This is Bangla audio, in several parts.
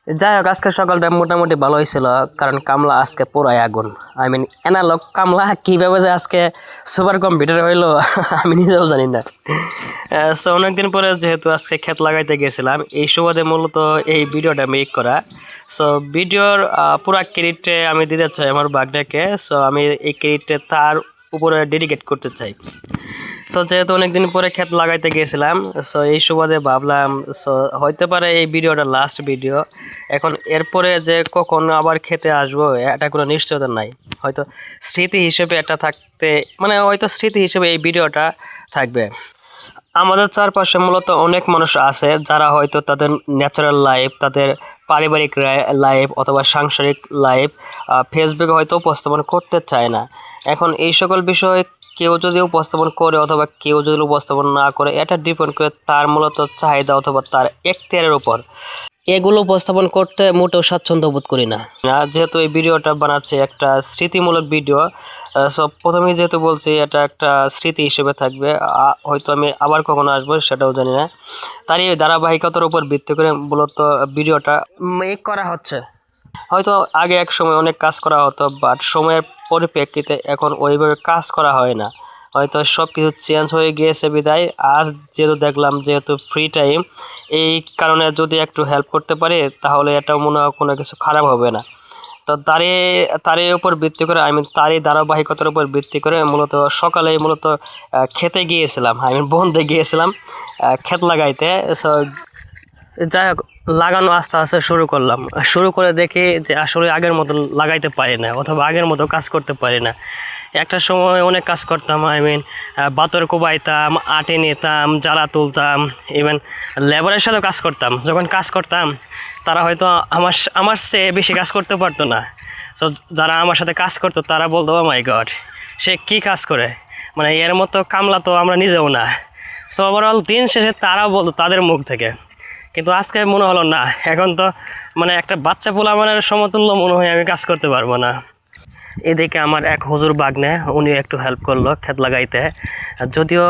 যাই হোক, আজকে সকালটা মোটামুটি ভালো হয়েছিল, কারণ কামলা আজকে পুরাই আগুন। অ্যানালগ কামলা কিভাবে যে আজকে সুপার কম্পিউটার হইলো আমি নিজেও জানি না। সো অনেকদিন পরে যেহেতু আজকে ক্ষেত লাগাইতে গেছিলাম, এই সুবাদে মূলত এই ভিডিওটা মেক করা। সো ভিডিওর পুরা ক্রেডিটে আমি দিতে চাই আমার বাগনাকে। সো আমি এই ক্রেডিটে তার উপরে ডেডিকেট করতে চাই। সো যেহেতু অনেকদিন পরে ক্ষেত লাগাইতে গেছিলাম, সো এই সুবাদে ভাবলাম সো হইতে পারে এই ভিডিওটা লাস্ট ভিডিও। এখন এরপরে যে কখন আবার খেতে আসবো এটা কোনো নিশ্চয়তা নাই। হয়তো স্মৃতি হিসেবে এটা থাকতে, মানে হয়তো স্মৃতি হিসেবে এই ভিডিওটা থাকবে। আমাদের চারপাশে মূলত অনেক মানুষ আছে যারা হয়তো তাদের ন্যাচারাল লাইফ, তাদের পারিবারিক লাইফ অথবা সাংসারিক লাইফ ফেসবুকে হয়তো উপস্থাপন করতে চায় না। এখন এই সকল বিষয় কেউ যদি উপস্থাপন করে অথবা কেউ যদি উপস্থাপন না করে, এটা ডিপেন্ড করে তার মূলত চাহিদা অথবা তার এখতিয়ারের উপর। এগুলো উপস্থাপন করতে মোটেও স্বাচ্ছন্দ্য বোধ করি না। যেহেতু এই ভিডিওটা বানাচ্ছে একটা স্মৃতিমূলক ভিডিও, সব প্রথমেই যেহেতু বলছি এটা একটা স্মৃতি হিসেবে থাকবে। হয়তো আমি আবার কখনো আসবো সেটাও জানি না। তারই ধারাবাহিকতার উপর ভিত্তি করে মূলত ভিডিওটা মেক করা হচ্ছে। হয়তো আগে এক সময় অনেক কাজ করা হতো, বাট সময়ের পরিপ্রেক্ষিতে এখন ওইভাবে কাজ করা হয় না। হয়তো সব কিছু চেঞ্জ হয়ে গিয়েছে বিদায় আজ যেহেতু দেখলাম যেহেতু ফ্রি টাইম, এই কারণে যদি একটু হেল্প করতে পারি তাহলে এটা মনে হয় কোনো কিছু খারাপ হবে না। তো তারই উপর ভিত্তি করে তারই ধারাবাহিকতার উপর ভিত্তি করে মূলত সকালে মূলত খেতে গিয়েছিলাম, বন্ধে গিয়েছিলাম ক্ষেত লাগাইতে। সো যাই হোক, লাগানো আস্তে আস্তে শুরু করে দেখি যে আসলে আগের মতো লাগাইতে পারি না অথবা আগের মতো কাজ করতে পারি না। একটা সময় অনেক কাজ করতাম, বাতর কোবাইতাম, আটে নিতাম, জ্বালা তুলতাম, ইভেন লেবারের সাথেও কাজ করতাম। যখন কাজ করতাম তারা হয়তো আমার চেয়ে বেশি কাজ করতে পারতো না। সো যারা আমার সাথে কাজ করতো তারা বলতো ও মাই গড, সে কী কাজ করে, মানে এর মতো কামলা তো আমরা নিজেও না। সো ওভারঅল দিন শেষে তারাও বলতো তাদের মুখ থেকে। কিন্তু আজকে মনে হলো না, এখন তো মানে একটা বাচ্চা পোলাপানের সমতুল্য মনে হয় আমি কাজ করতে পারবো না। এদিকে আমার এক হুজুর বাগনে, উনি একটু হেল্প করলো ক্ষেত লাগাইতে। যদিও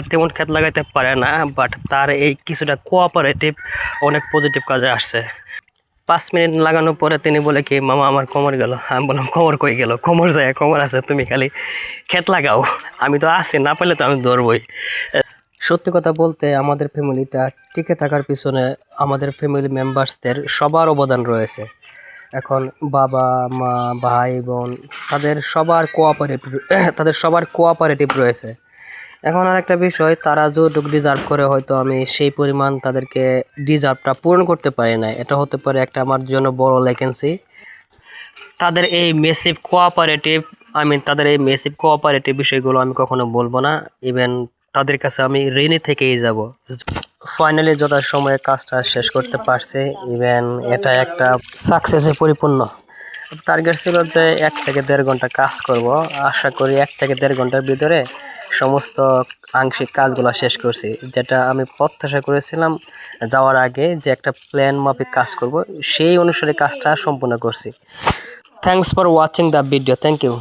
তেমন ক্ষেত লাগাইতে পারে না, বাট তার এই কিছুটা কোঅপারেটিভ অনেক পজিটিভ কাজে আসছে। 5 মিনিট লাগানোর পরে তিনি বলে কি, মামা আমার কোমর গেল। আমি বললাম কোমর কই গেল? কোমর যায়, কোমর আছে, তুমি খালি ক্ষেত লাগাও, আমি তো আছি, না পারলে তো আমি ধরবই। সত্যি কথা বলতে আমাদের ফ্যামিলিটা টিকে থাকার পিছনে আমাদের ফ্যামিলি মেম্বার্সদের সবার অবদান রয়েছে। এখন বাবা মা ভাই বোন তাদের সবার কোঅপারেটিভ রয়েছে। এখন আর একটা বিষয়, তারা যতটুকু ডিজার্ভ করে হয়তো আমি সেই পরিমাণ তাদেরকে ডিজার্ভটা পূরণ করতে পারি না। এটা হতে পারে একটা আমার জন্য বড় লেকেন্সি। তাদের এই মেসিভ কোঅপারেটিভ বিষয়গুলো আমি কখনো বলবো না। ইভেন তাদের কাছে আমি ঋণী থেকেই যাব। ফাইনালি যথাসময়ে কাজটা শেষ করতে পারছে, ইভেন এটা একটা সাকসেসে পরিপূর্ণ। টার্গেট ছিল যে 1 থেকে 1.5 ঘন্টা কাজ করব। আশা করি 1 থেকে 1.5 ঘন্টার ভিতরে সমস্ত আংশিক কাজগুলো শেষ করছি, যেটা আমি প্রত্যাশা করেছিলাম যাওয়ার আগে যে একটা প্ল্যান মাফিক কাজ করব, সেই অনুসারে কাজটা সম্পূর্ণ করছি। Thanks for watching the video. Thank you.